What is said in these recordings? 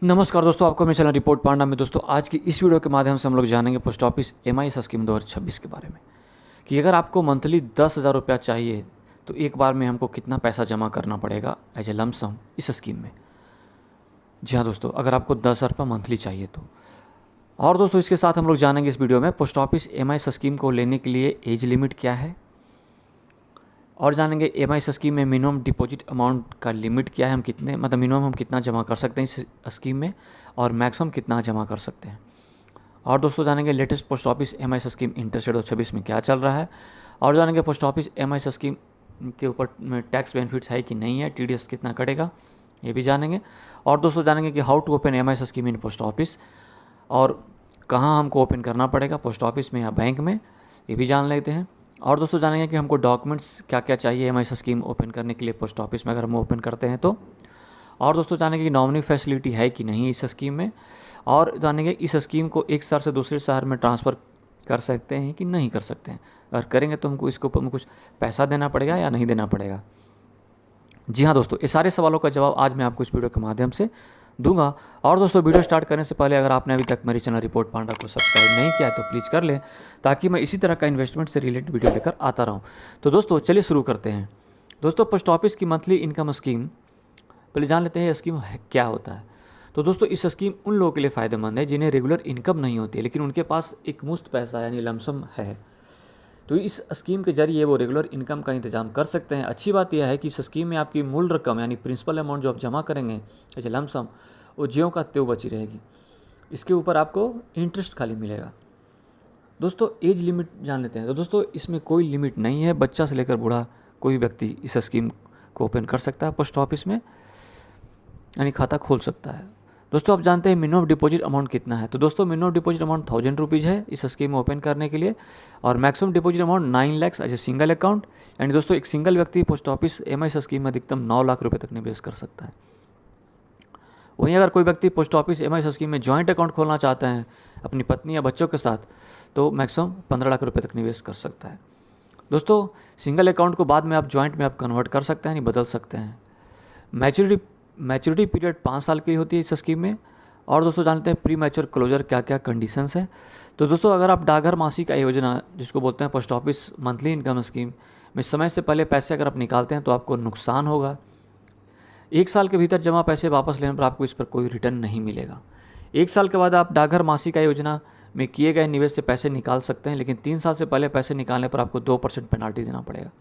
नमस्कार दोस्तों, आपको मेरे चैनल रिपोर्ट पांडा में दोस्तों आज की इस वीडियो के माध्यम से हम लोग जानेंगे पोस्ट ऑफिस एमआईएस स्कीम 2026 के बारे में कि अगर आपको मंथली 10,000 रुपया चाहिए तो एक बार में हमको कितना पैसा जमा करना पड़ेगा एज ए लमसम इस स्कीम में। जी हाँ दोस्तों, अगर आपको 10,000 रुपये मंथली चाहिए तो। और दोस्तों इसके साथ हम लोग जानेंगे इस वीडियो में पोस्ट ऑफिस एमआईएस स्कीम को लेने के लिए एज लिमिट क्या है, और जानेंगे एमआईएस स्कीम में मिनिमम डिपॉजिट अमाउंट का लिमिट क्या है, हम कितने मिनिमम हम कितना जमा कर सकते हैं इस स्कीम में और मैक्सिमम कितना जमा कर सकते हैं। और दोस्तों जानेंगे latest post office MIS scheme interest rate 2026 में क्या चल रहा है, और जानेंगे पोस्ट ऑफिस एमआईएस स्कीम के ऊपर टैक्स बेनिफिट्स है कि नहीं है, टीडीएस कितना कटेगा ये भी जानेंगे। और दोस्तों जानेंगे कि how to open MIS scheme in post office, और कहाँ हमको ओपन करना पड़ेगा, पोस्ट ऑफिस में या बैंक में, ये भी जान लेते हैं। और दोस्तों जानेंगे कि हमको डॉक्यूमेंट्स क्या क्या चाहिए एमआईएस स्कीम ओपन करने के लिए पोस्ट ऑफिस में अगर हम ओपन करते हैं तो। और दोस्तों जानेंगे कि नॉमिनी फैसिलिटी है कि नहीं इस स्कीम में, और जानेंगे इस स्कीम को एक शहर से दूसरे शहर में ट्रांसफ़र कर सकते हैं कि नहीं कर सकते हैं, अगर करेंगे तो हमको इसके ऊपर में कुछ पैसा देना पड़ेगा या नहीं देना पड़ेगा। जी हाँ दोस्तों, ये सारे सवालों का जवाब आज मैं आपको इस वीडियो के माध्यम से दूंगा। और दोस्तों वीडियो स्टार्ट करने से पहले अगर आपने अभी तक मेरे चैनल रिपोर्ट पांडा को सब्सक्राइब नहीं किया है तो प्लीज़ कर लें, ताकि मैं इसी तरह का इन्वेस्टमेंट से रिलेटेड वीडियो लेकर आता रहूँ। तो दोस्तों चलिए शुरू करते हैं। दोस्तों पोस्ट ऑफिस की मंथली इनकम स्कीम, पहले जान लेते हैं स्कीम क्या होता है। तो दोस्तों इस स्कीम उन लोगों के लिए फ़ायदेमंद है जिन्हें रेगुलर इनकम नहीं होती है लेकिन उनके पास एक मुश्त पैसा यानी लमसम है, तो इस स्कीम के जरिए वो रेगुलर इनकम का इंतजाम कर सकते हैं। अच्छी बात यह है कि इस स्कीम में आपकी मूल रकम यानी प्रिंसिपल अमाउंट जो आप जमा करेंगे ऐसे लमसम, वो ज्यों का त्यों बची रहेगी, इसके ऊपर आपको इंटरेस्ट खाली मिलेगा। दोस्तों एज लिमिट जान लेते हैं। तो दोस्तों इसमें कोई लिमिट नहीं है, बच्चा से लेकर बूढ़ा कोई व्यक्ति इस स्कीम को ओपन कर सकता है पोस्ट ऑफिस में, यानी खाता खोल सकता है। दोस्तों आप जानते हैं मिनिमम डिपॉजिट अमाउंट कितना है। तो दोस्तों मिनिमम डिपॉजिट अमाउंट 1000 रुपीज़ है इस स्कीम में ओपन करने के लिए, और maximum deposit amount 9 lakh as a single account. यानी दोस्तों एक सिंगल व्यक्ति पोस्ट ऑफिस एमआईएस स्कीम में अधिकतम 9 लाख रुपये तक निवेश कर सकता है। वहीं अगर कोई व्यक्ति पोस्ट ऑफिस एमआईएस स्कीम में जॉइंट अकाउंट खोलना चाहते हैं अपनी पत्नी या बच्चों के साथ, तो मैक्सिमम 15 लाख रुपये तक निवेश कर सकता है। दोस्तों सिंगल अकाउंट को बाद में आप जॉइंट में आप कन्वर्ट कर सकते हैं, यानी बदल सकते हैं। मैच्योरिटी पीरियड 5 साल की होती है इस स्कीम में। और दोस्तों जानते हैं प्री मैच्योर क्लोजर क्या क्या कंडीशंस हैं। तो दोस्तों अगर आप डाकघर मासिक आय योजना जिसको बोलते हैं post office monthly income scheme में समय से पहले पैसे अगर आप निकालते हैं तो आपको नुकसान होगा। 1 साल के भीतर जमा पैसे वापस लेने पर आपको इस पर कोई रिटर्न नहीं मिलेगा। 1 साल के बाद आप डाकघर मासिक आय योजना में किए गए निवेश से पैसे निकाल सकते हैं, लेकिन 3 साल से पहले पैसे निकालने पर आपको 2% पेनाल्टी देना पड़ेगा।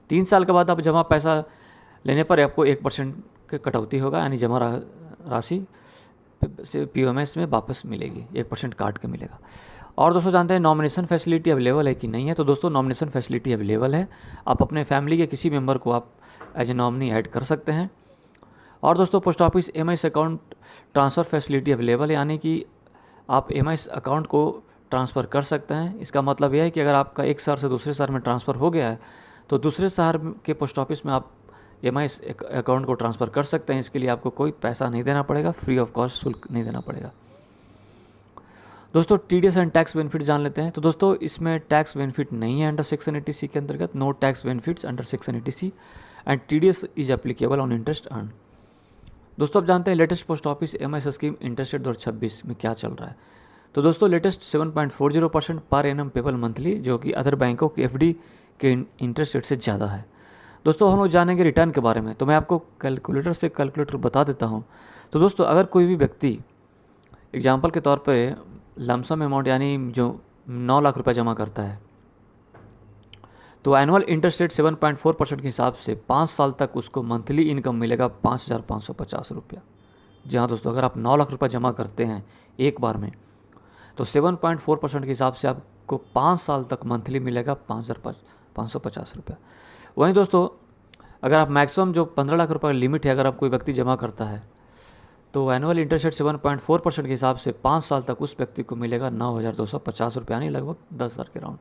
3 साल के बाद आप जमा पैसा लेने पर आपको 1% की कटौती होगा, यानी जमा राशि से पीओएमएस में वापस मिलेगी, 1% काट के मिलेगा। और दोस्तों जानते हैं नॉमिनेशन फैसिलिटी अवेलेबल है कि नहीं है। तो दोस्तों नॉमिनेशन फैसिलिटी अवेलेबल है, आप अपने फैमिली के किसी मेंबर को आप एज ए नॉमिनी ऐड कर सकते हैं। और दोस्तों post office MIS account transfer facility available है, यानी कि आप एमआईएस अकाउंट को ट्रांसफ़र कर सकते हैं। इसका मतलब यह है कि अगर आपका एक शहर से दूसरे शहर में ट्रांसफ़र हो गया है तो दूसरे शहर के पोस्ट ऑफिस में आप एमआईएस अकाउंट को ट्रांसफ़र कर सकते हैं। इसके लिए आपको कोई पैसा नहीं देना पड़ेगा, फ्री ऑफ कॉस्ट शुल्क नहीं देना पड़ेगा। दोस्तों टीडीएस एंड टैक्स बेनिफिट जान लेते हैं। तो दोस्तों इसमें टैक्स बेनिफिट नहीं है अंडर सेक्शन 80C के अंतर्गत, no tax benefits under section 80C and TDS is applicable on interest earn. दोस्तों आप जानते हैं latest post office MIS scheme interest rate 2026 में क्या चल रहा है। तो दोस्तों latest 7.40% per annum payable monthly, जो कि अदर बैंकों की एफडी के इंटरेस्ट रेट से ज़्यादा है। दोस्तों हम लोग जानेंगे रिटर्न के बारे में, तो मैं आपको कैलकुलेटर बता देता हूँ। तो दोस्तों अगर कोई भी व्यक्ति एग्जाम्पल के तौर पे लमसम अमाउंट यानी जो 9 लाख रुपए जमा करता है, तो एनुअल इंटरेस्ट रेट 7.4% के हिसाब से 5 साल तक उसको मंथली इनकम मिलेगा 5,550 रुपया। जी हाँ दोस्तों, अगर आप 9 लाख रुपये जमा करते हैं एक बार में तो 7.4% के हिसाब से आपको 5 साल तक मंथली मिलेगा 5,550 रुपया। वहीं दोस्तों अगर आप मैक्सिमम जो 15 लाख रुपये लिमिट है अगर आप कोई व्यक्ति जमा करता है तो एनुअल इंटरेस्ट रेट 7.4% के हिसाब से 5 साल तक उस व्यक्ति को मिलेगा 9,250 रुपये, यानी लगभग 10,000 के राउंड,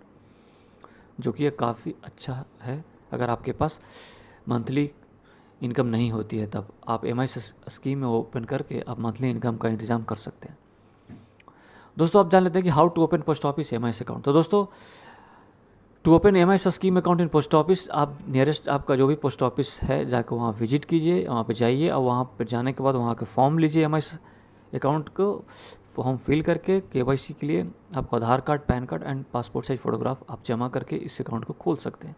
जो कि ये काफ़ी अच्छा है। अगर आपके पास मंथली इनकम नहीं होती है तब आप एमआईएस स्कीम में ओपन करके आप मंथली इनकम का इंतजाम कर सकते हैं। दोस्तों आप जान लेते हैं कि how to open post office MIS account. तो दोस्तों to open M I scheme account in post office, आप नियरेस्ट आपका जो भी पोस्ट ऑफिस है जाकर वहाँ विजिट कीजिए, वहाँ पे जाइए और वहाँ पर जाने के बाद वहाँ के फॉर्म लीजिए एम आई अकाउंट को फॉर्म फिल करके KYC के लिए आपको Aadhaar card, PAN card and passport size photograph आप जमा करके इस अकाउंट को खोल सकते हैं।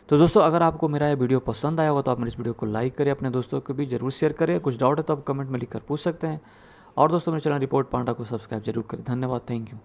तो दोस्तों अगर आपको मेरा ये वीडियो पसंद आया होगा तो आप मेरे इस वीडियो को लाइक करें, अपने दोस्तों को भी जरूर शेयर करें। कुछ डाउट है तो आप कमेंट में लिखकर पूछ सकते हैं। और दोस्तों मेरे चैनल रिपोर्ट पांडा को सब्सक्राइब जरूर करें। धन्यवाद, थैंक यू।